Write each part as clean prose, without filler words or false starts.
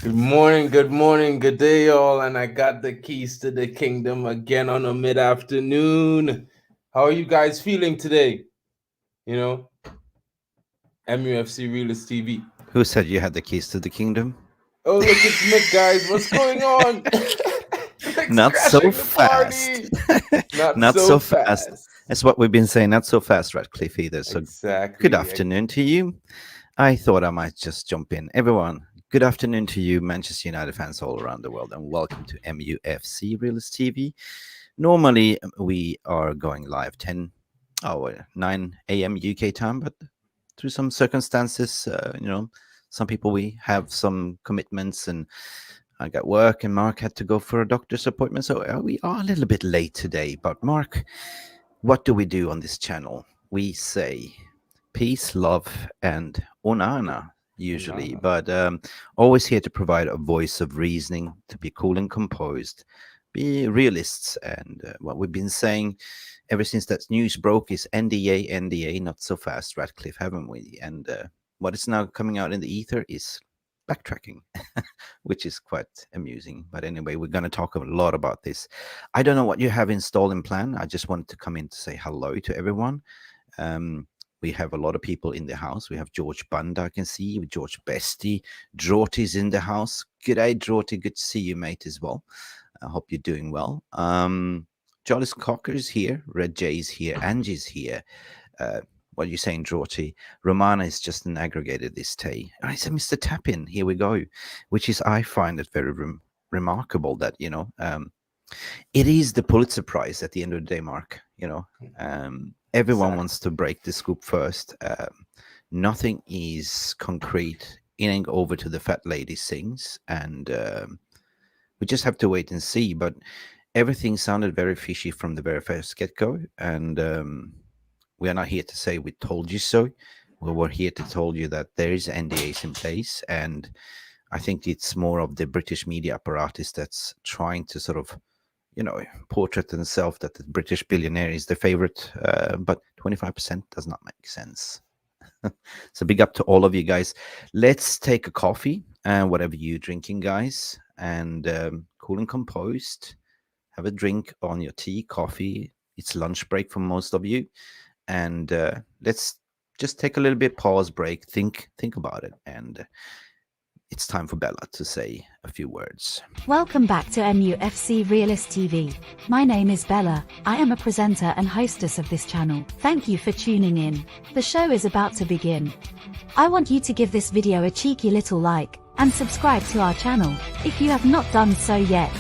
Good morning, good day, all. And I got the keys to the kingdom again on a mid-afternoon. How are you guys feeling today? You know, MUFC Realist TV. Who said you had the keys to the kingdom? Oh, look, it's Mick, guys. What's going on? Mick's Not so crashing the fast. party. Not Not so so fast. fast. That's what we've been saying. Not so fast, RATcliffe, either. So Exactly. good afternoon to you. I thought I might just jump in. Everyone, good afternoon to you, Manchester United fans all around the world, and welcome to MUFC Realist TV. Normally, we are going live 9 a.m. UK time, but through some circumstances, some people, we have some commitments, and I got work, and Mark had to go for a doctor's appointment, so we are a little bit late today. But Mark, what do we do on this channel? We say peace, love, and onana usually, but always here to provide a voice of reasoning, to be cool and composed, be realists. And what we've been saying ever since that news broke is NDA, NDA, not so fast, RATcliffe, haven't we? And what is now coming out in the ether is backtracking, which is quite amusing. But anyway, we're going to talk a lot about this. I don't know what you have installed in plan. I just wanted to come in to say hello to everyone. We have a lot of people in the house. We have George Bunda, I can see, George Bestie. Draughty's in the house. G'day, Draughty. Good to see you, mate, as well. I hope you're doing well. Charles Cocker's here. Red J's here. Angie's here. What are you saying, Draughty? Romana is just an aggregator this day. I said, Mr. Tappin, here we go. Which is, I find it very remarkable that, it is the Pulitzer Prize at the end of the day, Mark. Everyone wants to break the scoop first. Nothing is concrete. It ain't over to the fat lady sings. And we just have to wait and see. But everything sounded very fishy from the very first get-go. And we are not here to say we told you so. We're here to tell you that there is NDAs in place. And I think it's more of the British media apparatus that's trying to sort of, portrait themselves that the British billionaire is the favorite, but 25% does not make sense. So big up to all of you guys. Let's take a coffee, whatever you're drinking, guys, and cool and composed. Have a drink on your tea, coffee. It's lunch break for most of you, and let's just take a little bit pause break. Think about it, and it's time for Bella to say a few words. Welcome back to MUFC Realist TV. My name is Bella. I am a presenter and hostess of this channel. Thank you for tuning in. The show is about to begin. I want you to give this video a cheeky little like, and subscribe to our channel, if you have not done so yet.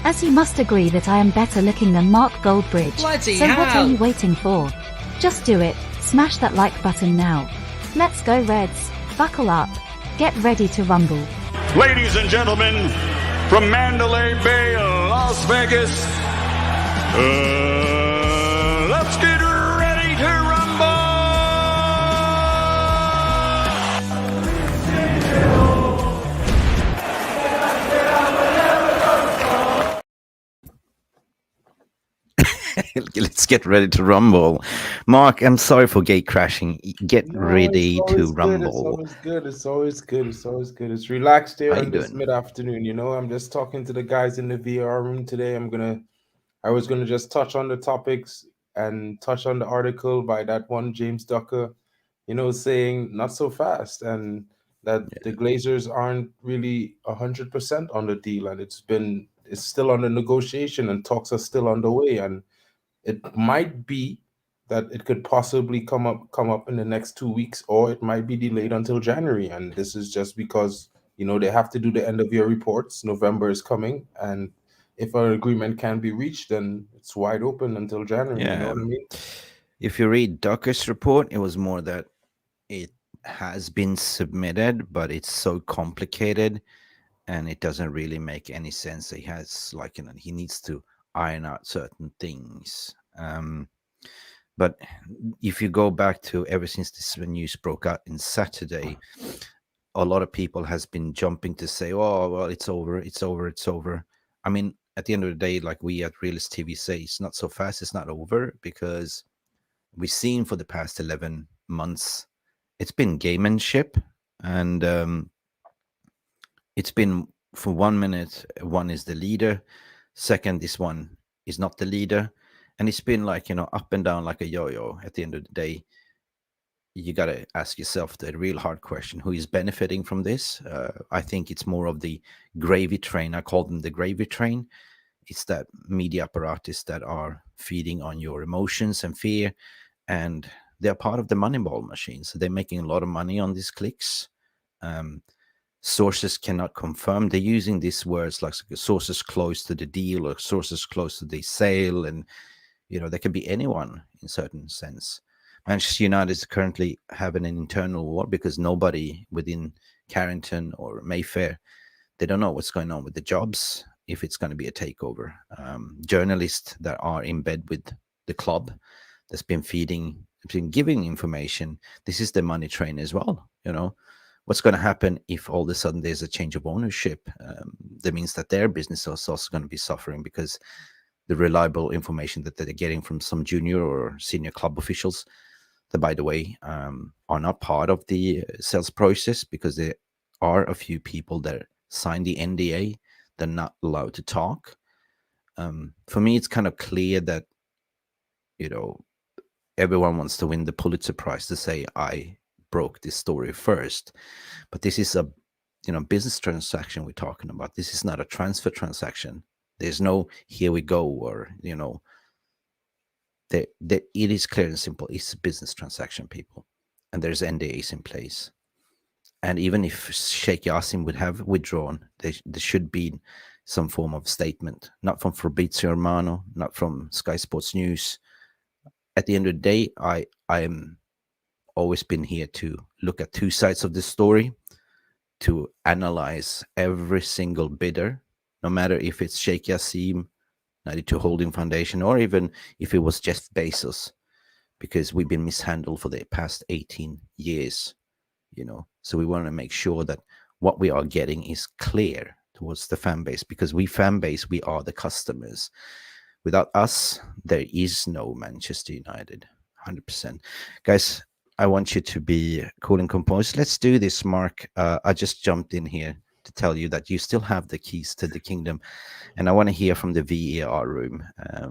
As you must agree that I am better looking than Mark Goldbridge, so what are you waiting for? Just do it, smash that like button now. Let's go Reds, buckle up. Get ready to rumble. Ladies and gentlemen, from Mandalay Bay, Las Vegas, let's get ready to rumble! Let's get ready to rumble. Mark, I'm sorry for gate crashing. Get ready to rumble. It's always good. It's relaxed here on this mid-afternoon. I'm just talking to the guys in the VR room today. I was gonna just touch on the topics and touch on the article by that one James Ducker, saying not so fast, and that the Glazers aren't really 100% on the deal, and it's still under negotiation, and talks are still underway, and it might be that it could possibly come up in the next 2 weeks, or it might be delayed until January. And this is just because, they have to do the end of year reports. November is coming, and if an agreement can be reached, then it's wide open until January. Yeah. You know what I mean? If you read Ducker's report, it was more that it has been submitted, but it's so complicated and it doesn't really make any sense. He has he needs to iron out certain things. But if you go back to ever since this news broke out in Saturday, a lot of people has been jumping to say, oh, well, it's over. I mean, at the end of the day, like we at Realist TV say, it's not so fast, it's not over, because we've seen for the past 11 months, it's been Gamemanship, And it's been for 1 minute, one is the leader, second, this one is not the leader. And it's been like, up and down like a yo-yo. At the end of the day, you got to ask yourself the real hard question: who is benefiting from this? I think it's more of the gravy train. I call them the gravy train. It's that media apparatus that are feeding on your emotions and fear, and they're part of the moneyball machine. So they're making a lot of money on these clicks. Sources cannot confirm. They're using these words like sources close to the deal or sources close to the sale, and there can be anyone in certain sense. Manchester United is currently having an internal war because nobody within Carrington or Mayfair, they don't know what's going on with the jobs, if it's going to be a takeover. Journalists that are in bed with the club that's been giving information. This is the money train as well. What's going to happen if all of a sudden there's a change of ownership? That means that their business is also going to be suffering because the reliable information that they're getting from some junior or senior club officials that, by the way, are not part of the sales process, because there are a few people that sign the NDA. They're not allowed to talk. For me, it's kind of clear that, everyone wants to win the Pulitzer Prize to say, I broke this story first. But this is a, business transaction we're talking about. This is not a transfer transaction. There's no, here we go, or, it is clear and simple. It's a business transaction, people. And there's NDAs in place. And even if Sheik Jassim would have withdrawn, there should be some form of statement, not from Fabrizio Romano, not from Sky Sports News. At the end of the day, I am always been here to look at two sides of the story, to analyze every single bidder, no matter if it's Sheik Jassim, 92 Holding Foundation, or even if it was Jeff Bezos, because we've been mishandled for the past 18 years, So we want to make sure that what we are getting is clear towards the fan base, because we fan base, we are the customers. Without us, there is no Manchester United, 100%. Guys, I want you to be cool and composed. Let's do this, Mark. I just jumped in here to tell you that you still have the keys to the kingdom. And I want to hear from the VAR room,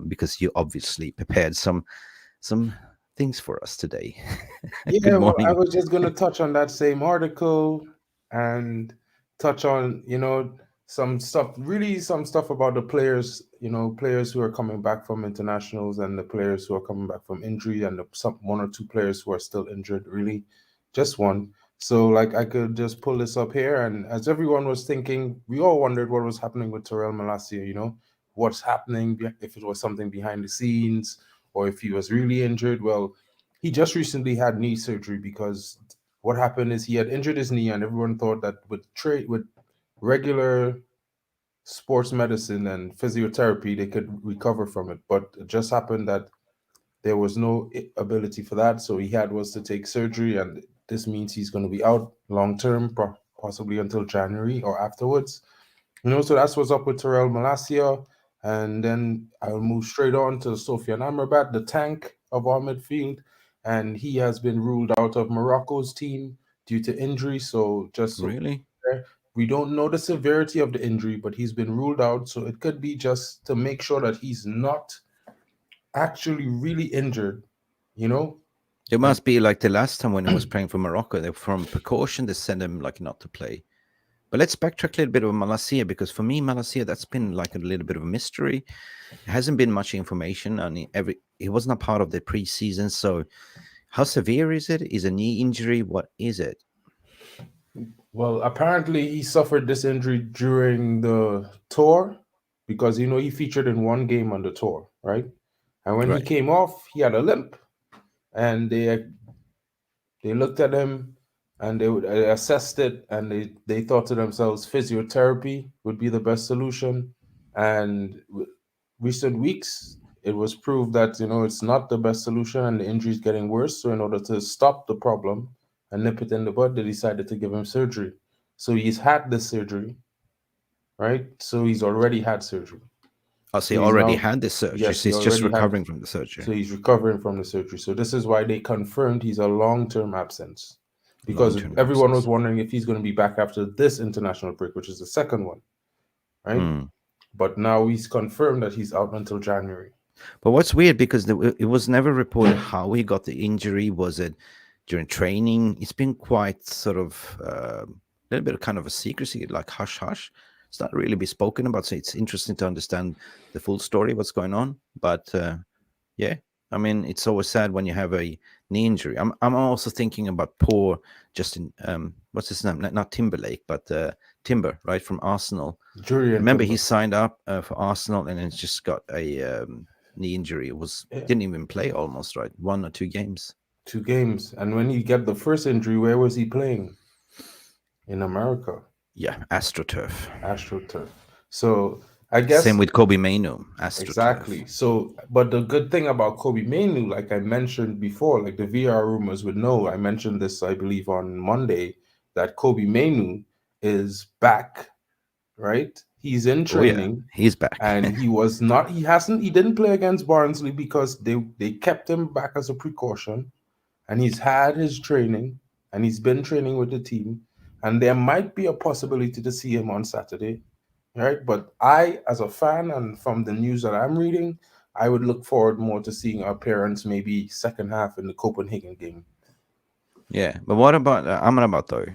because you obviously prepared some things for us today. Yeah, Good well, I morning. was just going to touch on that same article and touch on, some stuff, really some stuff about the players, players who are coming back from internationals and the players who are coming back from injury, and one or two players who are still injured, really, just one. So, like, I could just pull this up here. And as everyone was thinking, we all wondered what was happening with Terrell Malacia, what's happening, if it was something behind the scenes or if he was really injured. Well, he just recently had knee surgery, because what happened is he had injured his knee, and everyone thought that with regular sports medicine and physiotherapy they could recover from it. But it just happened that there was no ability for that, so he was to take surgery, and this means he's going to be out long term, possibly until January or afterwards. So that's what's up with Terrell Malacia. And then I'll move straight on to Sofian Amrabat, the tank of our midfield. And he has been ruled out of Morocco's team due to injury. So Really? we don't know the severity of the injury, but he's been ruled out. So it could be just to make sure that he's not actually really injured, It must be like the last time when he was playing for Morocco. They, from precaution, they sent him like not to play. But let's backtrack a little bit of Malacia, because for me, Malacia, that's been like a little bit of a mystery. There hasn't been much information on he was not part of the preseason. So how severe is it? Is a knee injury? What is it? Well, apparently he suffered this injury during the tour, because he featured in one game on the tour, right? And when he came off, he had a limp, and they looked at him and they assessed it, and they thought to themselves physiotherapy would be the best solution. And recent weeks, it was proved that it's not the best solution, and the injury is getting worse. So in order to stop the problem and nip it in the bud, they decided to give him surgery. So he's had the surgery, right? So he's already had surgery. Oh, so he already had the surgery. Yes, so he's just recovering from the surgery. So he's recovering from the surgery. So this is why they confirmed he's a long-term absence. because Long-term everyone absence. was wondering if he's going to be back after this international break, which is the second one, right? Mm. But now he's confirmed that he's out until January. But what's weird, because it was never reported how he got the injury. Was it during training? It's been quite sort of a little bit of kind of a secrecy, like hush hush. It's not really be spoken about. So it's interesting to understand the full story, what's going on. But yeah, I mean, it's always sad when you have a knee injury. I'm also thinking about poor Justin. What's his name? Not Timberlake, but Timber, right, from Arsenal. Julian Remember, Timber. he signed up for Arsenal and then just got a knee injury. Didn't even play almost, right? 1 or 2 games. 2 games. And when he got the first injury, where was he playing? In America. Yeah, AstroTurf. AstroTurf. So I guess Same with Kobe Mainu. AstroTurf. exactly. So, but the good thing about Kobe Mainu, like I mentioned before, like the VR rumors would know, I mentioned this, I believe, on Monday, that Kobe Mainu is back, right? He's in Oh yeah, training. he's back. And he didn't play against Barnsley because they kept him back as a precaution. And he's had his training and he's been training with the team. And there might be a possibility to see him on Saturday, right? But I, as a fan, and from the news that I'm reading, I would look forward more to seeing our parents maybe second half in the Copenhagen game. Yeah, but what about Amrabat though?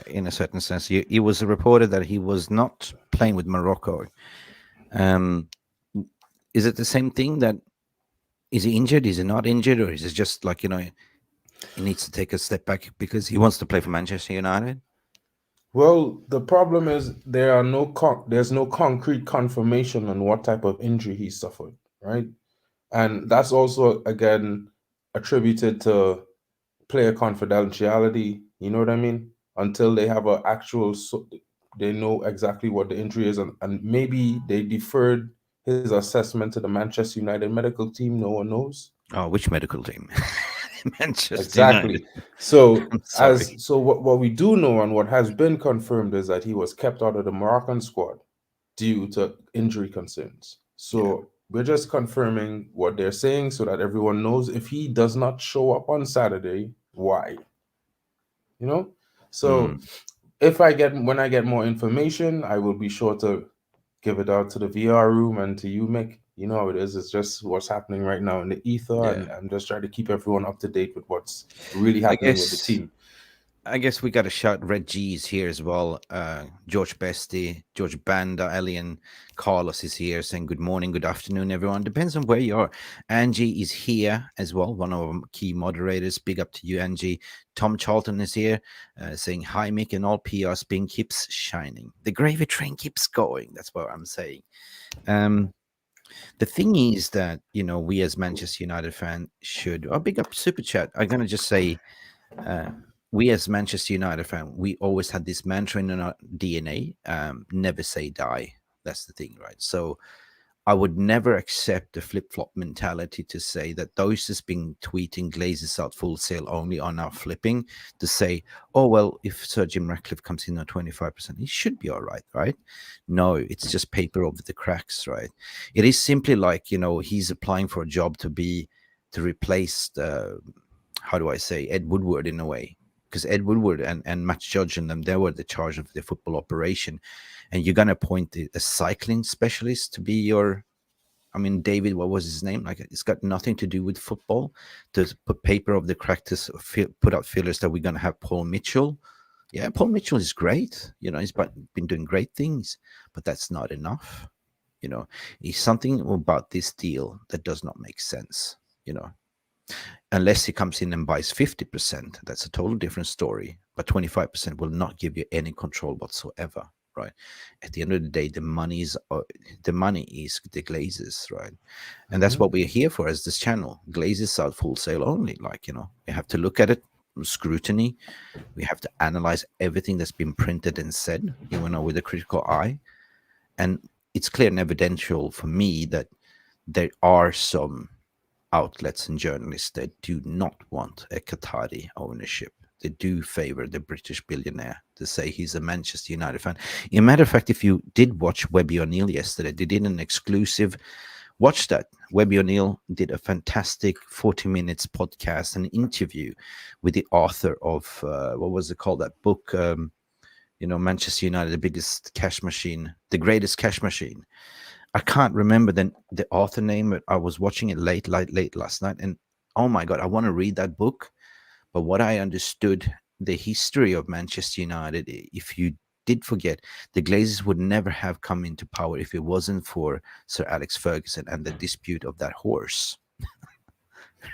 In a certain sense, it was reported that he was not playing with Morocco. Is it the same thing? That is he injured? Is he not injured, or is it just like, he needs to take a step back because he wants to play for Manchester United? Well, the problem is there's no concrete confirmation on what type of injury he suffered, right? And that's also again attributed to player confidentiality. You know what I mean? Until they have they know exactly what the injury is, and maybe they deferred his assessment to the Manchester United medical team. No one knows. Oh, which medical team? Manchester Exactly. United. So Sorry. what we do know and what has been confirmed is that he was kept out of the Moroccan squad due to injury concerns. So we're just confirming what they're saying so that everyone knows if he does not show up on Saturday, why. So when I get more information, I will be sure to give it out to the VR room and to you, Mick. You know how it is. It's just what's happening right now in the ether, and I'm just trying to keep everyone up to date with what's really happening with the team. I guess we got to shout Red G's here as well. George Bestie, George Banda, Elian, Carlos is here saying good morning, good afternoon, everyone. Depends on where you are. Angie is here as well, one of our key moderators. Big up to you, Angie. Tom Charlton is here saying hi, Mick, and all PR spin keeps shining. The gravy train keeps going. That's what I'm saying. The thing is that, we as Manchester United fans should, big up Super Chat. I'm going to just say, we as Manchester United fan, we always had this mantra in our DNA, never say die. That's the thing, right? So I would never accept the flip-flop mentality to say that those that's been tweeting Glazers out full sale only are now flipping to say, oh, well, if Sir Jim Ratcliffe comes in at 25%, he should be all right, right? No, it's just paper over the cracks, right? It is simply like, he's applying for a job to replace how do I say, Ed Woodward in a way. Because Ed Woodward and Matt Judge and them, they were the charge of the football operation. And you're going to appoint a cycling specialist to be David, what was his name? Like, it's got nothing to do with football. To put paper over the crack to put out fillers that we're going to have Paul Mitchell. Yeah, Paul Mitchell is great. He's been doing great things. But that's not enough. It's something about this deal that does not make sense, Unless he comes in and buys 50%, that's a totally different story. But 25% will not give you any control whatsoever, right? At the end of the day, the money is the Glazers, right? And that's what we're here for as this channel. Glazers out full sale only. We have to look at it, scrutiny. We have to analyze everything that's been printed and said, with a critical eye. And it's clear and evidential for me that there are some outlets and journalists that do not want a Qatari ownership. They do favor the British billionaire to say he's a Manchester United fan. In matter of fact, if you did watch Webby O'Neill yesterday, they did an exclusive Watch that. Webby O'Neill did a fantastic 40 minutes podcast, an interview with the author of what was it called? That book, Manchester United, the biggest cash machine, the greatest cash machine. I can't remember the author name, but I was watching it late last night, and oh my god, I want to read that book. But what I understood, the history of Manchester United, if you did forget, the Glazers would never have come into power if it wasn't for Sir Alex Ferguson and the dispute of that horse.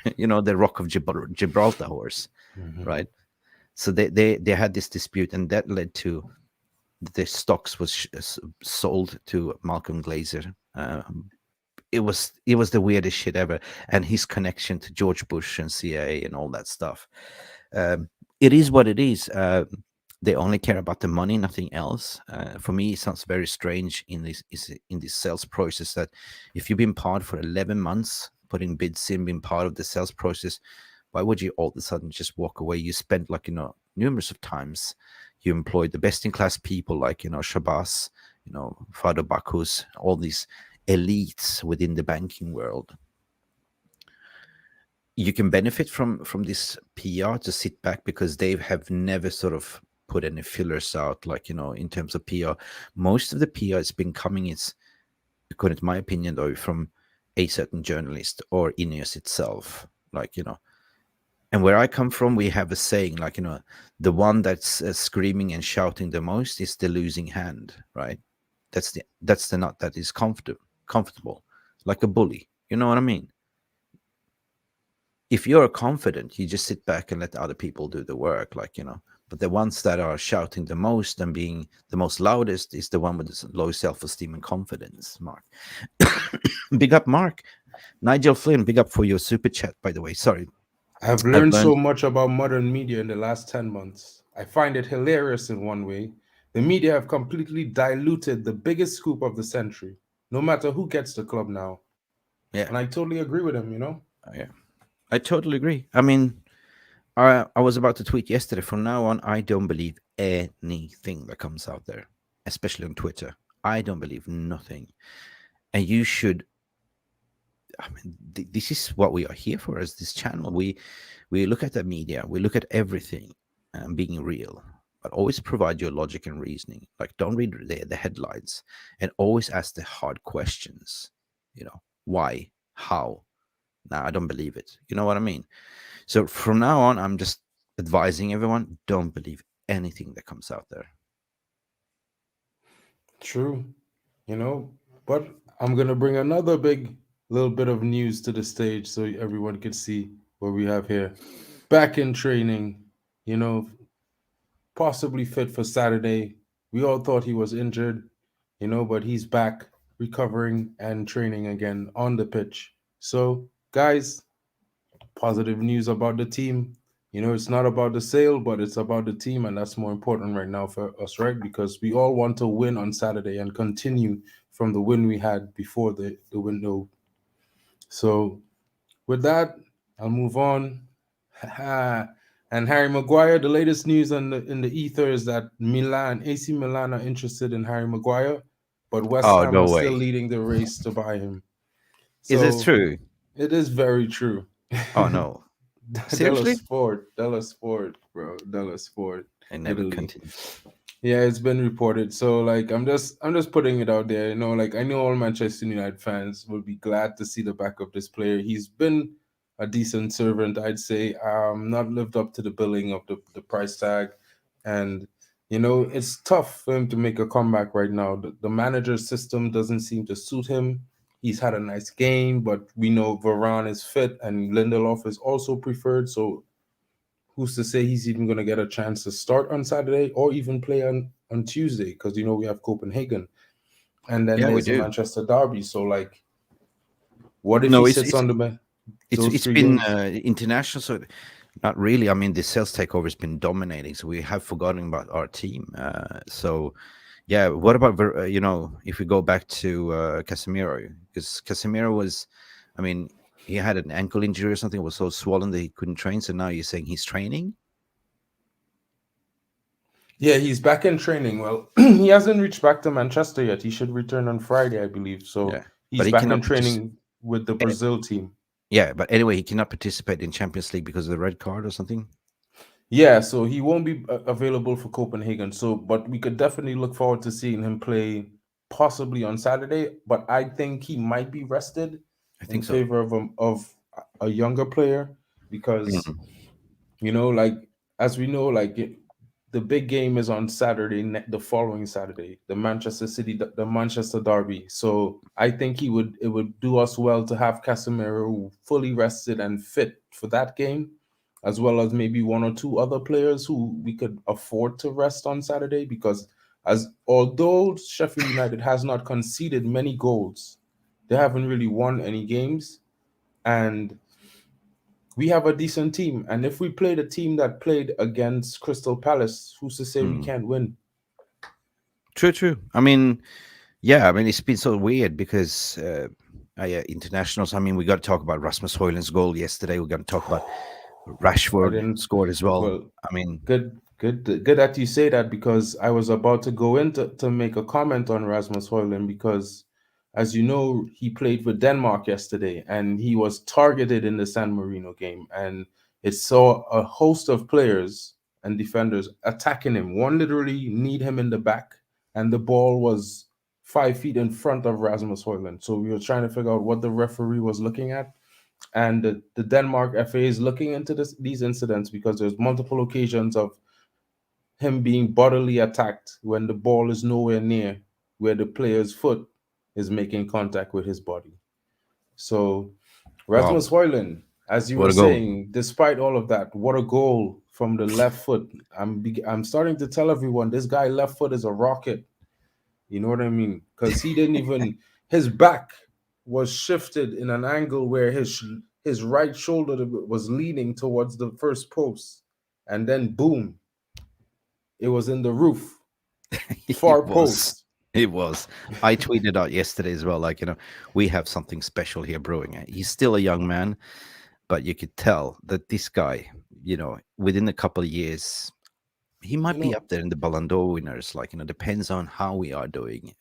The Rock of Gibraltar horse, right? So they had this dispute, and that led to the stocks was sold to Malcolm Glazer. It was the weirdest shit ever, and his connection to George Bush and CIA and all that stuff. It is what it is. They only care about the money, nothing else. For me, it sounds very strange in this sales process that if you've been part for 11 months, putting bids in, being part of the sales process, why would you all of a sudden just walk away? You spent numerous of times. You employed the best in class people like Shabazz, Fado Bakus, all these elites within the banking world. You can benefit from this PR to sit back because they have never sort of put any fillers out, in terms of PR. Most of the PR has been coming, it's according to my opinion though, from a certain journalist or Ineos itself, and where I come from, we have a saying the one that's screaming and shouting the most is the losing hand, right? That's the nut that is comfortable, like a bully. You know what I mean? If you're confident, you just sit back and let other people do the work, But the ones that are shouting the most and being the most loudest is the one with the low self-esteem and confidence. Mark, big up, Mark. Nigel Flynn, big up for your super chat, by the way. Sorry. I've learned so much about modern media in the last 10 months. I find it hilarious in one way. The media have completely diluted the biggest scoop of the century, no matter who gets the club now. Yeah. And I totally agree with him, Yeah, I totally agree. I mean, I was about to tweet yesterday. From now on, I don't believe anything that comes out there, especially on Twitter. I don't believe nothing. And you should. I mean, this is what we are here for as this channel. We look at the media, we look at everything, being real, but always provide your logic and reasoning. Don't read the headlines, and always ask the hard questions. Why, how? Nah, I don't believe it. You know what I mean? So from now on, I'm just advising everyone: don't believe anything that comes out there. True, but I'm gonna bring another big little bit of news to the stage so everyone can see what we have here. Back in training, possibly fit for Saturday. We all thought he was injured, but he's back, recovering and training again on the pitch. So, guys, positive news about the team. It's not about the sale, but it's about the team, and that's more important right now for us, right? Because we all want to win on Saturday and continue from the win we had before the window. So, with that, I'll move on. And Harry Maguire, the latest news in the ether is that AC Milan are interested in Harry Maguire, but West Ham no are way. still leading the race to buy him. Is it true? It is very true. Oh no. Seriously? Della Sport, bro. Della Sport. I never continue. Yeah, it's been reported. So I'm just putting it out there. I know all Manchester United fans will be glad to see the back of this player. He's been a decent servant, I'd say. Not lived up to the billing of the price tag. And it's tough for him to make a comeback right now. The manager's system doesn't seem to suit him. He's had a nice game, but we know Varane is fit and Lindelof is also preferred. So who's to say he's even going to get a chance to start on Saturday or even play on Tuesday? Because, we have Copenhagen. And then there's the Manchester derby. So, what if he sits on the bench? It's been international, so not really. I mean, the sales takeover has been dominating, so we have forgotten about our team. Yeah, what about, if we go back to Casemiro? Because Casemiro was, I mean, he had an ankle injury or something, was so swollen that he couldn't train. So now you're saying he's training? Yeah, he's back in training. Well, he hasn't reached back to Manchester yet. He should return on Friday, I believe. So but He's he back in cannot participate. training with the Brazil team. Yeah, but anyway, he cannot participate in Champions League because of the red card or something. Yeah, so he won't be available for Copenhagen. So, but we could definitely look forward to seeing him play possibly on Saturday. But I think he might be rested I in think so. favor of a younger player because Mm. like as we know, the big game is on Saturday, the following Saturday, the Manchester City, the Manchester Derby. So I think it would do us well to have Casemiro fully rested and fit for that game, as well as maybe one or two other players who we could afford to rest on Saturday. Because as although Sheffield United has not conceded many goals, they haven't really won any games, and we have a decent team. And if we played a team that played against Crystal Palace, who's to say we Mm. can't win? True. I mean, yeah, I mean, it's been so weird because internationals. I mean, we got to talk about Rasmus Højlund's goal yesterday. We're going to talk about I Rashford didn't. scored as well. Well, I mean, good that you say that, because I was about to go into to make a comment on Rasmus Højlund, because, as you know, he played for Denmark yesterday and he was targeted in the San Marino game, and it saw a host of players and defenders attacking him. One literally kneed him in the back, and the ball was 5 feet in front of Rasmus Højlund. So we were trying to figure out what the referee was looking at, and the Denmark FA is looking into these incidents because there's multiple occasions of him being bodily attacked when the ball is nowhere near where the player's foot is making contact with his body. So wow, Rasmus Højlund, as you what were a goal! saying, despite all of that, what a goal from the left foot. I'm starting to tell everyone this guy left foot is a rocket. You know what I mean? Because he didn't even, his back was shifted in an angle where his right shoulder was leaning towards the first post, and then boom, it was in the roof, It far was. post. It was. I tweeted out yesterday as well, like, we have something special here brewing. He's still a young man, but you could tell that this guy, within a couple of years, he You might be know, up there in the Ballon d'Or winners. Like, depends on how we are doing.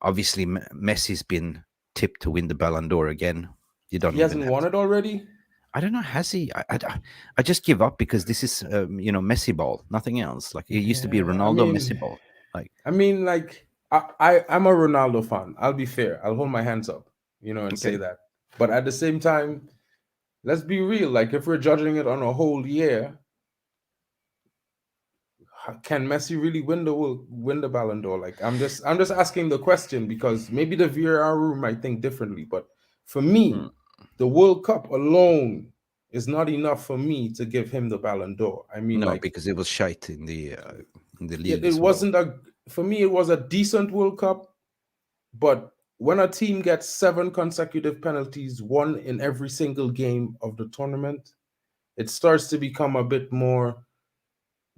Obviously, Messi's been tipped to win the Ballon d'Or again. You don't he even hasn't have won to. it already. I don't know. Has he? I just give up because this is, Messi ball, nothing else. Like, it used to be Yeah, Ronaldo Messi ball. Like, like I'm a Ronaldo fan. I'll be fair. I'll hold my hands up, and say okay. that. But at the same time, let's be real. Like, if we're judging it on a whole year, can Messi really win the Ballon d'Or? Like, I'm just asking the question because maybe the VAR room might think differently, but for Mm. me, the World Cup alone is not enough for me to give him the Ballon d'Or. I mean, No, like, because it was shite in the league it as well. wasn't a for me. It was a decent World Cup, but when a team gets 7 consecutive penalties, one in every single game of the tournament, it starts to become a bit more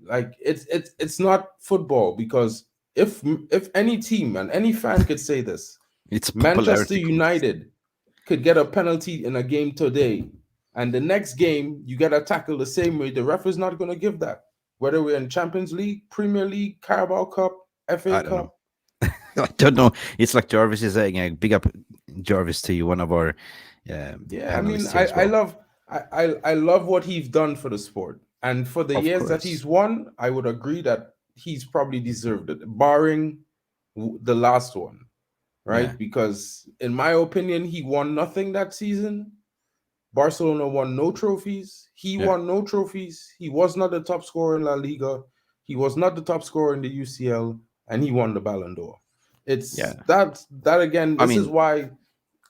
like it's not football. Because if any team and any fan could say this, It's a Manchester popularity contest. United could get a penalty in a game today, and the next game you get a tackle the same way, the ref is not going to give that, whether we're in Champions League, Premier League, Carabao Cup, FA I don't know. Cup. I don't know. It's like Jarvis is saying, big up Jarvis to you, one of our Yeah, I mean, panelists here as I well. love I love what he's done for the sport, and for the Of years that course. he's won, I would agree that he's probably deserved it, barring the last one, Yeah. right? Because in my opinion, he won nothing that season. Barcelona won no trophies. He Yeah. won no trophies. He was not the top scorer in La Liga. He was not the top scorer in the UCL, and he won the Ballon d'Or. It's Yeah. that again. I This is mean, why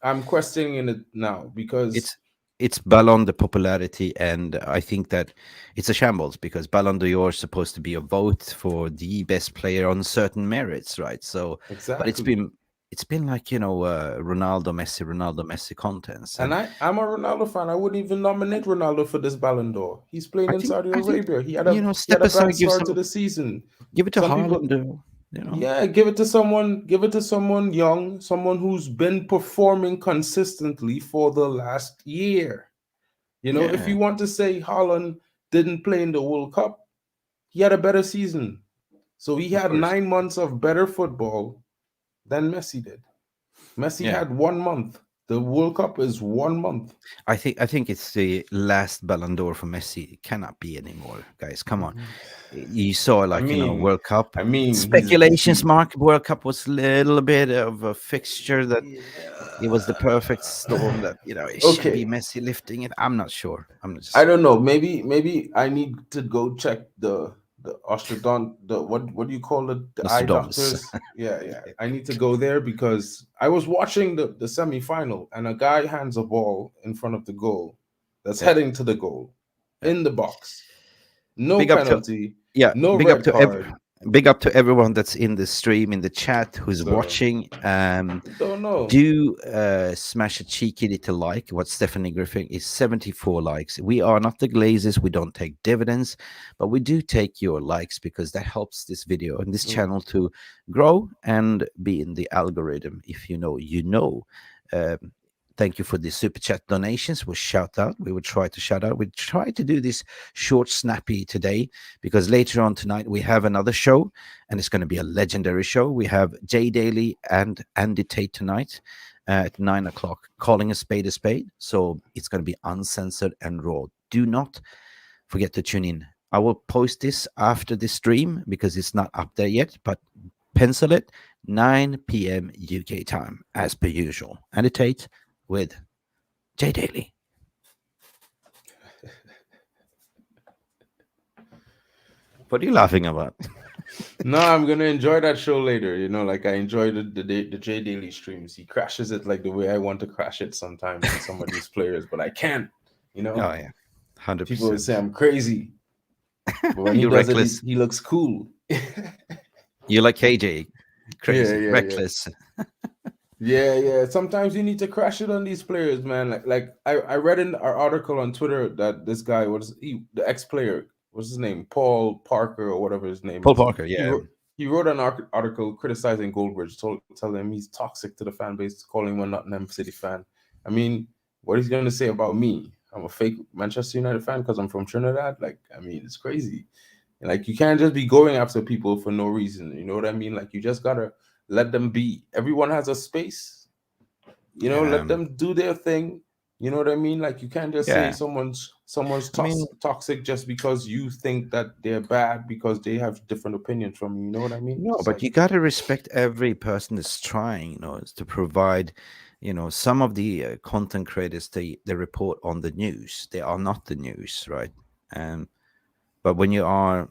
I'm questioning it now, because it's it's Ballon the popularity, and I think that it's a shambles because Ballon d'Or is supposed to be a vote for the best player on certain merits, right? So, but it's exactly. been it's been like Ronaldo Messi contents, And and I'm a Ronaldo fan. I wouldn't even nominate Ronaldo for this Ballon d'Or. He's playing I in think Saudi I think Arabia. He had step a bad aside, start to the season. give it to Some people, Haaland, yeah, give it to someone young, someone who's been performing consistently for the last year. If yeah, you want to say Haaland didn't play in the World Cup, he had a better season. So he of had course. 9 months of better football than Messi did. Messi Yeah. had 1 month. The World Cup is 1 month. I think it's the last Ballon d'Or for Messi. It cannot be anymore, guys. Come on. You saw I like mean, World Cup I mean, speculations. Mark World Cup was a little bit of a fixture that it was the perfect storm that it should be okay. Messi lifting it. I'm not sure. I'm not I just don't know. Maybe I need to go check the ostrodont the what do you call it? The eye Nostradamus. doctors. Yeah. I need to go there because I was watching the semifinal and a guy hands a ball in front of the goal that's Yeah, heading to the goal yeah. in the box. No Big up to penalty, yeah. no Big up red to card. big up to everyone that's in the stream in the chat who's So watching. don't know. Do smash a cheeky little like. What Stephanie Griffin is 74 likes. We are not the Glazers. We don't take dividends, but we do take your likes because that helps this video and this channel to grow and be in the algorithm. If you know, you know. Thank you for the super chat donations. We'll shout out. We will try to shout out. We try to do this short, snappy today because later on tonight we have another show and it's going to be a legendary show. We have Jay Daly and Andy Tate tonight at 9 o'clock, calling a spade a spade. So it's going to be uncensored and raw. Do not forget to tune in. I will post this after the stream because it's not up there yet, but pencil it 9 p.m. UK time as per usual. Andy Tate with Jay Daly. What are you laughing about? No, I'm gonna enjoy that show later. Like I enjoy the Jay Daily streams. He crashes it like the way I want to crash it sometimes with some of these players, but I can't. Oh yeah, 100%. People would say I'm crazy, but when he You're does reckless. it, he looks cool. You like KJ, crazy, Yeah. reckless. Yeah. Sometimes you need to crash it on these players, man. Like I read in our article on Twitter that this guy the ex-player, what's his name? Paul Parker or whatever his name Paul is. Parker, yeah. He wrote an article criticizing Goldbridge, telling him he's toxic to the fan base, calling him a Nottingham City fan. I mean, what is he gonna say about me? I'm a fake Manchester United fan because I'm from Trinidad. Like, I mean, it's crazy. Like, you can't just be going after people for no reason. You know what I mean? Like, you just gotta let them be. Everyone has a space. Let them do their thing. You know what I mean? Like, you can't just say someone's toxic just because you think that they're bad because they have different opinions from you. You know what I mean? No, but you got to respect every person that's trying, is to provide, some of the content creators, they report on the news. They are not the news, right? But when you are,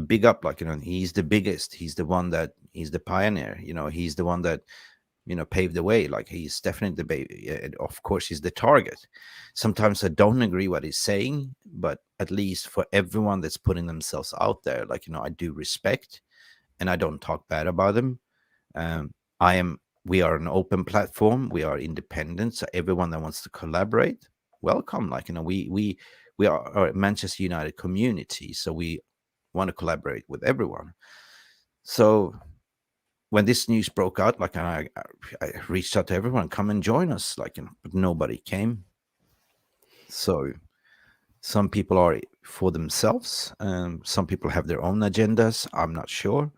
big up, like, he's the biggest, he's the one that, he's the pioneer, he's the one that, paved the way. Like, he's definitely the baby. Of course, he's the target. Sometimes I don't agree what he's saying, but at least for everyone that's putting themselves out there, like, I do respect and I don't talk bad about them. We are an open platform. We are independent. So everyone that wants to collaborate, welcome. Like, we are a Manchester United community. So we want to collaborate with everyone. So when this news broke out, like, I reached out to everyone, come and join us, like, but nobody came. So some people are for themselves, some people have their own agendas. I'm not sure,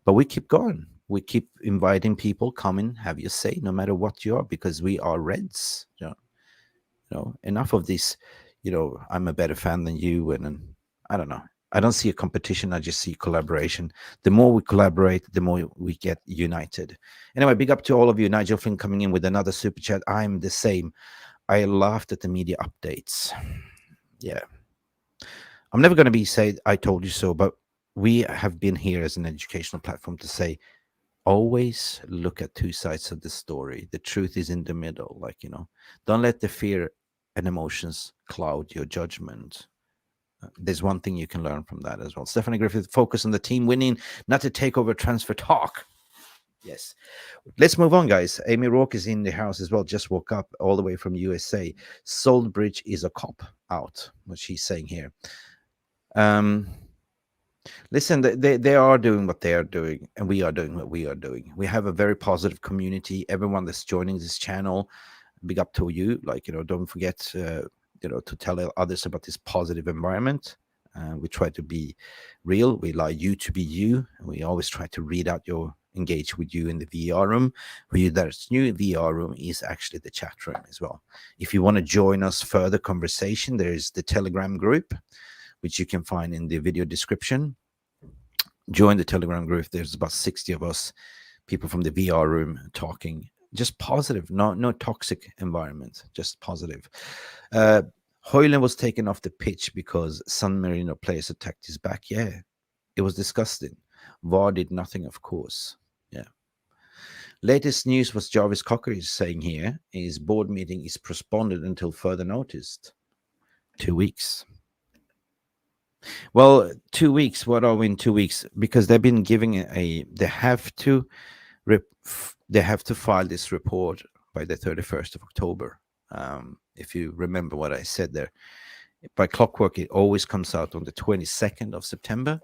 but we keep going. We keep inviting people, come in, have your say, no matter what you are, because we are Reds. Enough of this. I'm a better fan than you, and I don't know. I don't see a competition. I just see collaboration. The more we collaborate, the more we get united. Anyway, big up to all of you. Nigel Flynn coming in with another super chat. I'm the same. I laughed at the media updates. Yeah. I'm never going to be said, I told you so, but we have been here as an educational platform to say, always look at two sides of the story. The truth is in the middle. Like, don't let the fear and emotions cloud your judgment. There's one thing you can learn from that as well. Stephanie Griffith, focus on the team winning, not to take over transfer talk. Yes. Let's move on, guys. Amy Rourke is in the house as well. Just woke up all the way from USA. Soulbridge is a cop out, what she's saying here. Listen, they are doing what they are doing, and we are doing what we are doing. We have a very positive community. Everyone that's joining this channel, big up to you. Like, don't forget to tell others about this positive environment. We try to be real. We allow you to be you. And we always try to read out your engage with you in the VR room. For you that's new, VR room is actually the chat room as well. If you want to join us further conversation, there is the Telegram group, which you can find in the video description. Join the Telegram group. There's about 60 of us, people from the VR room, talking just positive, no toxic environment, just positive. Hoyland was taken off the pitch because San Marino players attacked his back. Yeah, it was disgusting. VAR did nothing, of course. Yeah. Latest news was Jarvis Cocker is saying here his board meeting is postponed until further notice. 2 weeks. Well, 2 weeks. What are we in 2 weeks? Because they've been giving they have to file this report by the 31st of October. If you remember what I said there, by clockwork, it always comes out on the 22nd of September,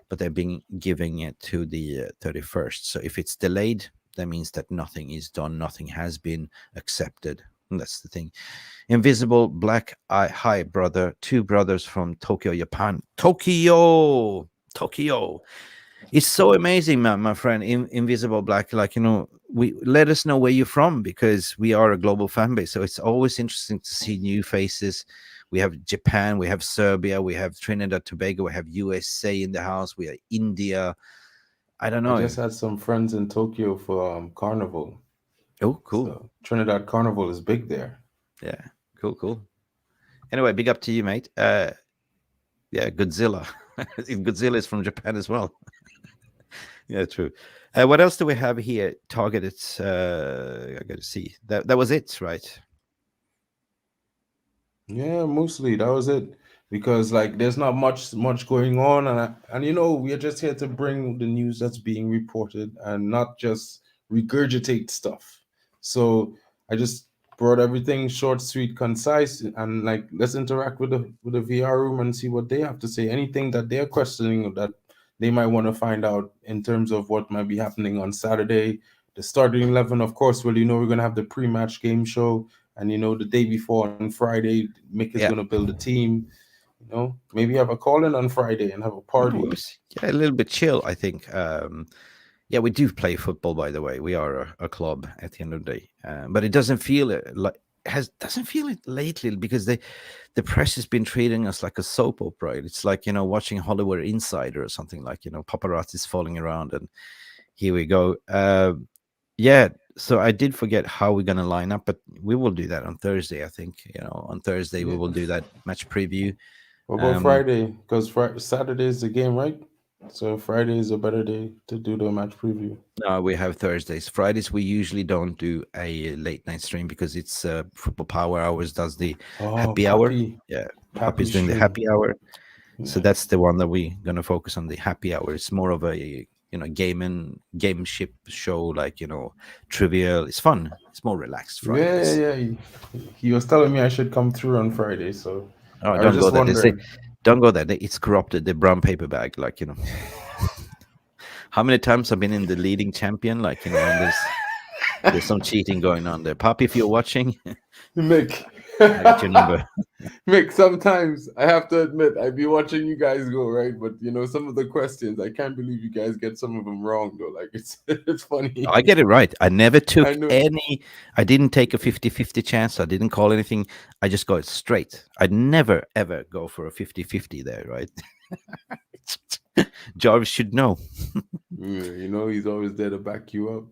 but they've been giving it to the 31st. So if it's delayed, that means that nothing is done, nothing has been accepted. And that's the thing. Invisible Black Eye, hi brother, 2 brothers from Tokyo, Japan. Tokyo. It's so amazing, my friend. Invisible Black, like, we let us know where you're from, because we are a global fan base. So it's always interesting to see new faces. We have Japan, we have Serbia, we have Trinidad Tobago, we have USA in the house, we have India. I don't know. I just had some friends in Tokyo for Carnival. Oh, cool. So Trinidad Carnival is big there. Yeah, cool. Anyway, big up to you, mate. Yeah, Godzilla. Godzilla is from Japan as well. Yeah, true. What else do we have here? Targeted. I got to see. That was it, right? Yeah, mostly that was it. Because like there's not much going on, and we are just here to bring the news that's being reported and not just regurgitate stuff. So I just brought everything short, sweet, concise, and like let's interact with the VR room and see what they have to say. Anything that they're questioning or that they might want to find out in terms of what might be happening on Saturday. The starting 11, of course. Well, we're gonna have the pre-match game show, and the day before on Friday, Mick is gonna build a team. Maybe have a call-in on Friday and have a party. Yeah, a little bit chill, I think. Yeah, we do play football, by the way. We are a club at the end of the day, but it doesn't feel doesn't feel it lately, because the press has been treating us like a soap opera. It's like watching Hollywood Insider or something, like paparazzi's falling around, and here we go. Yeah, so I did forget how we're gonna line up, but we will do that on Thursday. I think on Thursday we will do that match preview. What about Friday? Because Saturday is the game, right? So Friday is a better day to do the match preview. No, we have Thursdays. Fridays we usually don't do a late night stream because it's Football Power Hours does the happy hour. Yeah, Pappy's doing the happy hour. Yeah. So that's the one that we're gonna focus on, the happy hour. It's more of a Gamemanship show, like trivial. It's fun. It's more relaxed Fridays. Yeah. He was telling me I should come through on Friday, so don't go there. Don't go there. It's corrupted. The brown paper bag, like How many times I've been in the leading champion, like and there's some cheating going on there. Poppy, if you're watching, Mick, I got your number. Mick, sometimes I have to admit I be watching you guys go, right? But some of the questions, I can't believe you guys get some of them wrong though. Like it's funny. I get it right. I never took I didn't take a 50-50 chance. I didn't call anything. I just got it straight. I'd never ever go for a 50-50 there, right? Jarvis should know. He's always there to back you up.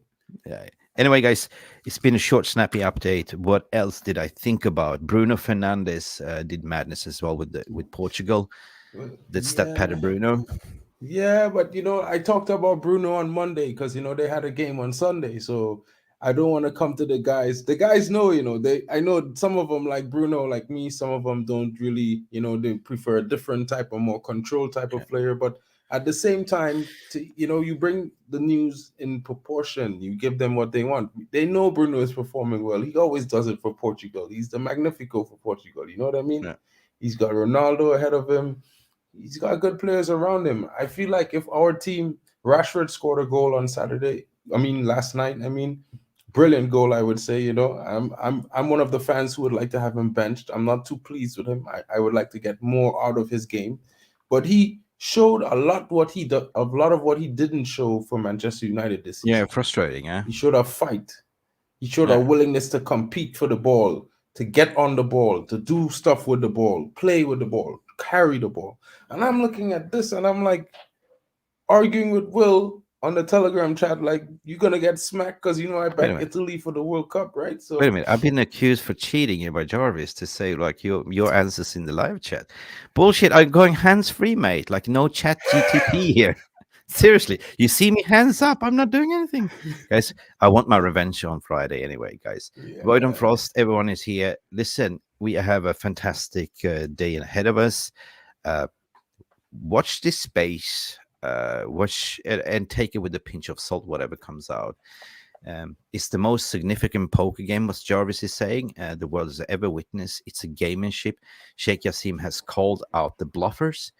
Yeah. Anyway, guys, it's been a short, snappy update. What else did I think about? Bruno Fernandes did madness as well with Portugal. That's that Paddy Bruno. Yeah, but I talked about Bruno on Monday because they had a game on Sunday, so I don't want to come to the guys. The guys know, I know some of them like Bruno, like me. Some of them don't really, they prefer a different type of more control type of player. But at the same time, you bring the news in proportion. You give them what they want. They know Bruno is performing well. He always does it for Portugal. He's the Magnifico for Portugal. You know what I mean? Yeah. He's got Ronaldo ahead of him. He's got good players around him. I feel like if our team, Rashford scored a goal on last night. Brilliant goal, I would say. I'm one of the fans who would like to have him benched. I'm not too pleased with him. I would like to get more out of his game, but he showed a lot what he do, a lot of what he didn't show for Manchester United this Yeah, season. frustrating, yeah. He showed a fight. He showed a Yeah. willingness to compete for the ball, to get on the ball, to do stuff with the ball, play with the ball, carry the ball. And I'm looking at this and I'm like arguing with Will on the Telegram chat, like, you're gonna get smacked because I Wait a bet minute. Italy for the World Cup, right? Wait a So minute. I've been accused for cheating here by Jarvis to say like your answers in the live chat. Bullshit. I'm going hands free, mate. Like no chat GTP here. Seriously, you see me hands up. I'm not doing anything, guys. I want my revenge on Friday anyway, guys. yeah, Void and man. Frost, everyone is here. Listen, we have a fantastic day ahead of us. Uh, watch this space. Watch and take it with a pinch of salt, whatever comes out. It's the most significant poker game, what Jarvis is saying, the world has ever witnessed. It's a gamemanship. Sheik Jassim has called out the bluffers,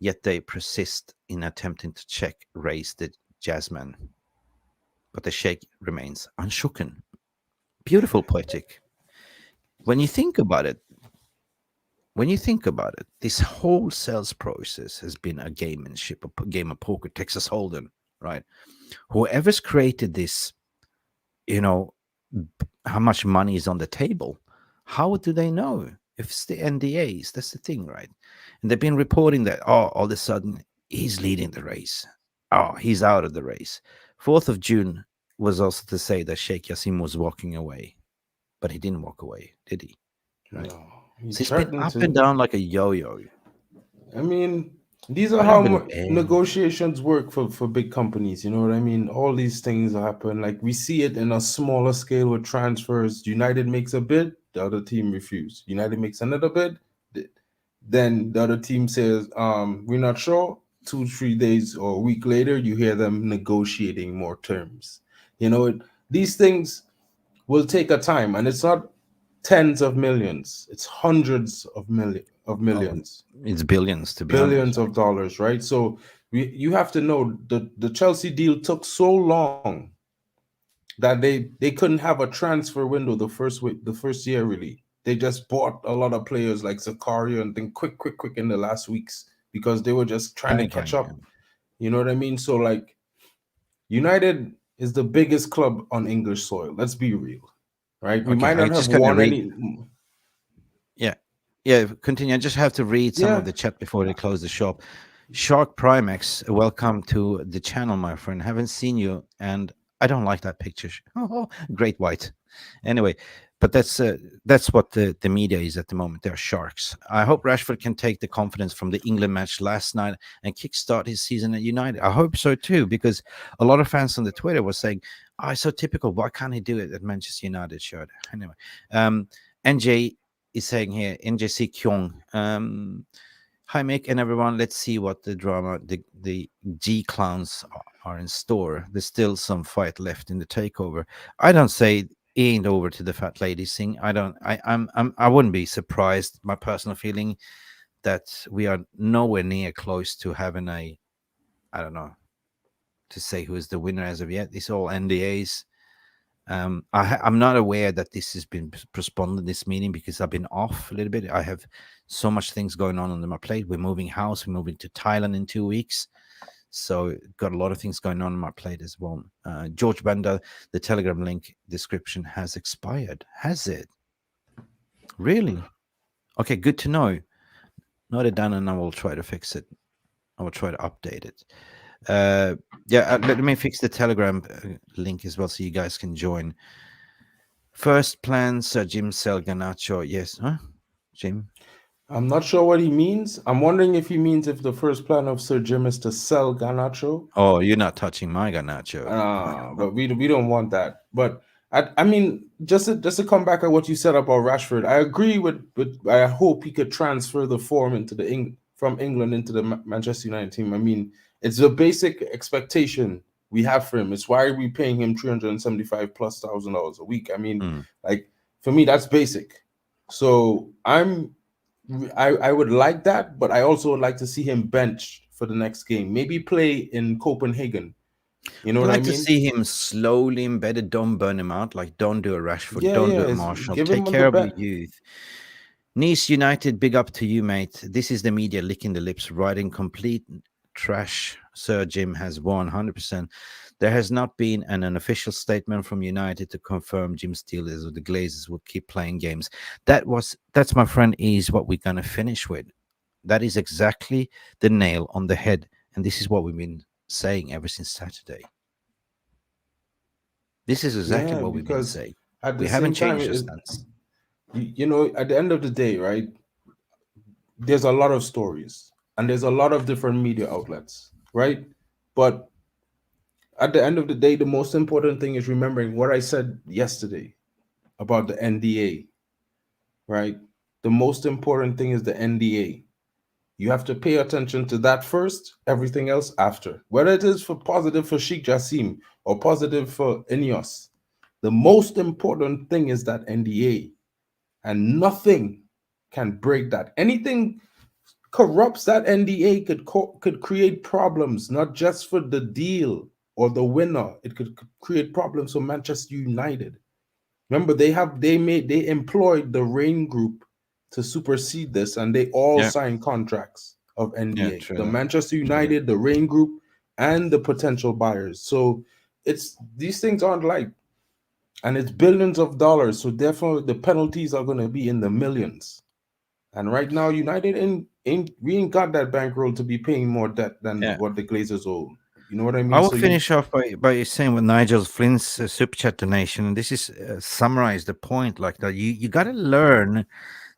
yet they persist in attempting to check raise the Jasmine. But the Sheikh remains unshoken. Beautiful poetic. When you think about it, this whole sales process has been a gamemanship, a game of poker, Texas Hold'em, right? Whoever's created this, how much money is on the table. How do they know if it's the NDAs? That's the thing, right? And they've been reporting that, all of a sudden he's leading the race. Oh, he's out of the race. 4th of June was also to say that Sheik Jassim was walking away, but he didn't walk away, did he? Right. No, he So it's been threatened up to. and down like a yo-yo. I mean, these are I how don't believe. negotiations work for big companies. You know what I mean? All these things happen. Like, we see it in a smaller scale with transfers. United makes a bid, the other team refuses. United makes another bid, then the other team says, we're not sure. 2-3 days or a week later, you hear them negotiating more terms. These things will take a time, and it's not tens of millions; it's hundreds of millions, It's billions, to be honest. billions of dollars, right? So you have to know the Chelsea deal took so long that they couldn't have a transfer window the first year, really. They just bought a lot of players like Zakaria and then quick in the last weeks because they were just trying to catch up. You know what I mean? So, like, United is the biggest club on English soil. Let's be real, right? We Okay, might I'm not have just gonna won read. any. Yeah, continue. I just have to read some Yeah, of the chat before they close the shop. Shark Primex, welcome to the channel, my friend. Haven't seen you, and I don't like that picture. Oh, great white. Anyway, but that's what the media is at the moment. They're sharks. I hope Rashford can take the confidence from the England match last night and kickstart his season at United. I hope so too, because a lot of fans on the Twitter were saying, "Oh, it's so typical. Why can't he do it at Manchester United?" Shirt. Anyway, NJ is saying here, NJC Kyung. Hi, Mick and everyone. Let's see what the drama, the G clowns are in store. There's still some fight left in the takeover. I don't say it ain't over to the fat ladies thing. I wouldn't be surprised. My personal feeling that we are nowhere near close to having I don't know, to say who is the winner as of yet. It's all NDAs. I'm not aware that this has been postponed, this meeting, because I've been off a little bit. I have so much things going on my plate. We're moving house. We're moving to Thailand in 2 weeks. So got a lot of things going on my plate as well. George Banda, the Telegram link description has expired. Has it? Really? Okay, good to know. Note it down and I will try to fix it. I will try to update it. Let me fix the Telegram link as well so you guys can join. First plan, Sir Jim sell Garnacho. Yes, huh? Jim? I'm not sure what he means. I'm wondering if he means if the first plan of Sir Jim is to sell Garnacho. Oh, you're not touching my Garnacho. But we don't want that. But I mean, just to come back at what you said about Rashford, I agree with I hope he could transfer the form into from England into the Manchester United team. I mean, it's a basic expectation we have for him. It's why we paying him $375,000+ a week. I mean, like, for me, that's basic. So I would like that, but I also would like to see him benched for the next game. Maybe play in Copenhagen. You know I'd what like I to mean? see him slowly embedded. Don't burn him out. Like, don't do a Rashford. Yeah, don't yeah. do a Marshall. Give Take him on care the of your bench. youth. Nice United, big up to you, mate. This is the media licking the lips, writing complete trash. Sir Jim has won 100%. There has not been an official statement from United to confirm Jim Steelers or the Glazers will keep playing games. That's my friend, is what we're gonna finish with. That is exactly the nail on the head, and this is what we've been saying ever since Saturday. This is exactly Yeah, what we've been because saying. at We the haven't same time, changed our stance. you know, at the end of the day, right? There's a lot of stories and there's a lot of different media outlets, right? But at the end of the day, the most important thing is remembering what I said yesterday about the NDA, right? The most important thing is the NDA. You have to pay attention to that first, everything else after. Whether it is for positive for Sheik Jassim or positive for Ineos, the most important thing is that NDA, and nothing can break that. Anything corrupts that NDA could create problems, not just for the deal or the winner. It could create problems for Manchester United. Remember, they employed the Rain Group to supersede this, and they all Yeah, signed contracts of yeah, NDA. true The that. Manchester True that. United, the Rain Group, and the potential buyers. So it's these things aren't like, and it's billions of dollars. So definitely the penalties are going to be in the millions. And right now, United ain't we ain't got that bankroll to be paying more debt than Yeah. what the Glazers owe. You know what I I mean? will So you finish off by saying what Nigel Flynn's super chat donation, and this is summarize the point like that. You got to learn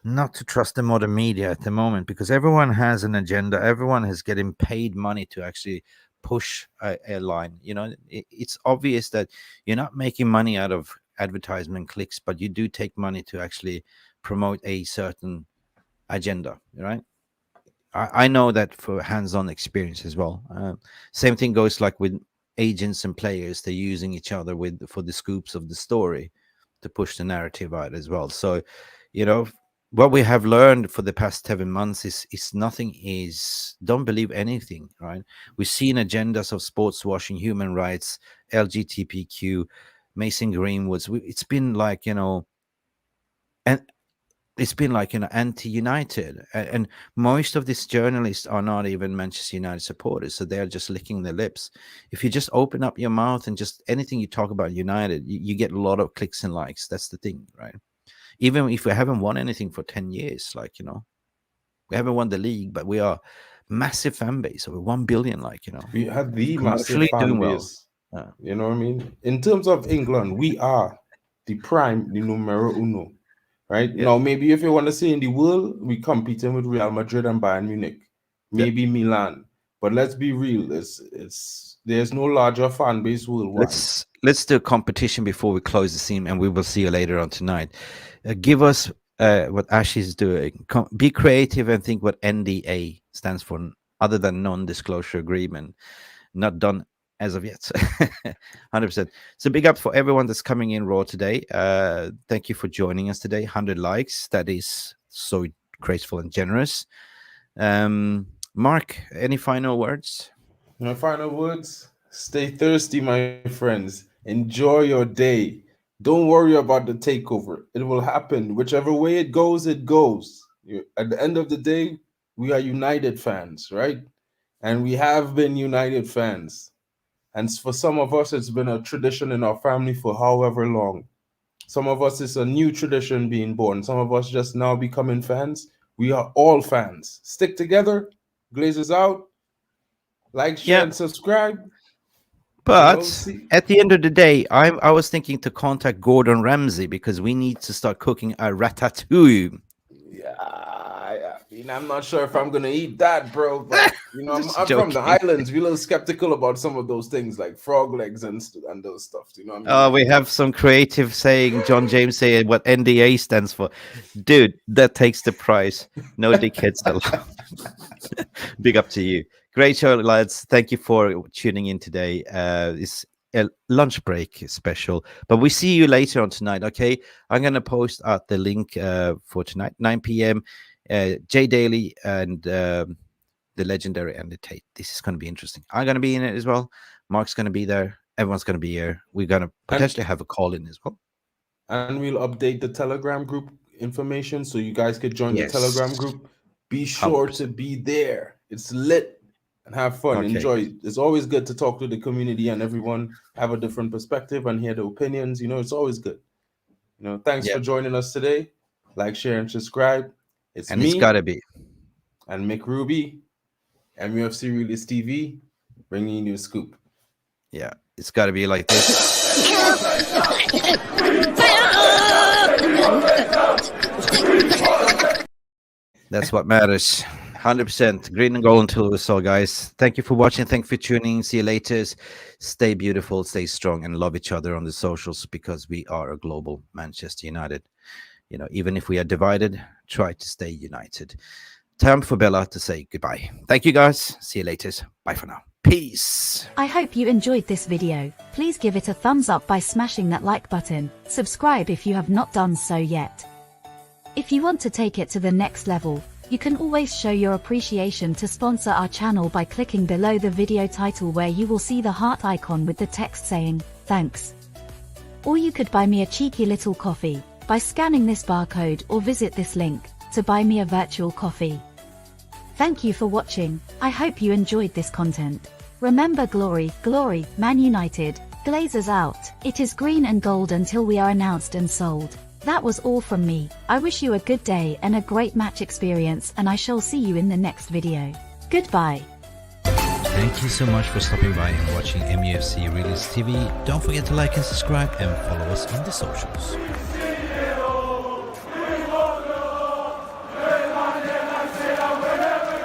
not to trust the modern media at the moment, because everyone has an agenda. Everyone is getting paid money to actually push a line. You know, it's obvious that you're not making money out of advertisement clicks, but you do take money to actually promote a certain agenda, right? I know that for hands-on experience as well. Same thing goes like with agents and players. They're using each other with for the scoops of the story to push the narrative out as well. So, you know, what we have learned for the past 7 months is nothing is don't believe anything, right? We've seen agendas of sports washing, human rights, LGBTQ, Mason Greenwoods. It's been like, and it's been like, anti-United, and most of these journalists are not even Manchester United supporters, so they're just licking their lips. If you just open up your mouth and just anything you talk about United, you get a lot of clicks and likes. That's the thing, right? Even if we haven't won anything for 10 years, like, we haven't won the league, but we are massive fan base over 1 billion, like, we had the massive commercially fan doing well. base. You know what I mean? In terms of England, we are the numero uno. Right Yeah, now, maybe if you want to say in the world, we competing with Real Madrid and Bayern Munich, yeah. maybe Milan. But let's be real, it's there's no larger fan base worldwide. Let's do a competition before we close the scene, and we will see you later on tonight. Give us what Ash is doing. Be creative and think what NDA stands for, other than non-disclosure agreement. Not done as of yet. 100%. So big up for everyone that's coming in raw today. Thank you for joining us today. 100 likes. That is so graceful and generous. Mark, any final words? My final words: stay thirsty, my friends. Enjoy your day. Don't worry about the takeover. It will happen. Whichever way it goes, it goes. At the end of the day, we are United fans, right? And we have been United fans. And for some of us, it's been a tradition in our family for however long. Some of us, it's a new tradition being born. Some of us just now becoming fans. We are all fans. Stick together. Glazers out. Like, share, Yeah. and subscribe. But See. at the end of the day, I was thinking to contact Gordon Ramsay because we need to start cooking a ratatouille. Yeah, I mean, I'm not sure if I'm gonna eat that, bro. But Just I'm from the joking. islands. We're a little skeptical about some of those things, like frog legs and those stuff. You know what I mean? We have some creative saying, John James saying what NDA stands for. Dude, that takes the price. No dickheads allowed. Big up to you. Great show, lads. Thank you for tuning in today. It's a lunch break special, but we see you later on tonight. Okay, I'm gonna post out the link for tonight, 9 p.m. Jay Daly and the legendary Andy Tate. This is gonna be interesting. I'm gonna be in it as well. Mark's gonna be there. Everyone's gonna be here. We're gonna And potentially have a call in as well. and we'll update the Telegram group information so you guys could join the Yes. Telegram group. Be sure 100%. to be there. It's lit and have fun. Okay. Enjoy. It's always good to talk to the community and everyone have a different perspective and hear the opinions. You know, it's always good. You know, thanks for joining us today. Like, share, and subscribe. It's And me it's gotta be. and Mick Ruby, MUFC Realist TV, bringing you a scoop. Yeah, it's gotta be like this. That's what matters. 100% green and gold until we saw, guys. Thank you for watching. Thank you for tuning. See you later. Stay beautiful, stay strong, and love each other on the socials, because we are a global Manchester United. You know, even if we are divided, try to stay united. Time for Bella to say goodbye. Thank you, guys. See you later. Bye for now. Peace. I hope you enjoyed this video. Please give it a thumbs up by smashing that like button. Subscribe if you have not done so yet. If you want to take it to the next level, you can always show your appreciation to sponsor our channel by clicking below the video title, where you will see the heart icon with the text saying, thanks. Or you could buy me a cheeky little coffee by scanning this barcode, or visit this link to buy me a virtual coffee. Thank you for watching. I hope you enjoyed this content. Remember, glory, glory, Man United. Glazers out. It is green and gold until we are announced and sold. That was all from me. I wish you a good day and a great match experience, and I shall see you in the next video. Goodbye. Thank you so much for stopping by and watching MUFC Realist TV. Don't forget to like and subscribe and follow us on the socials.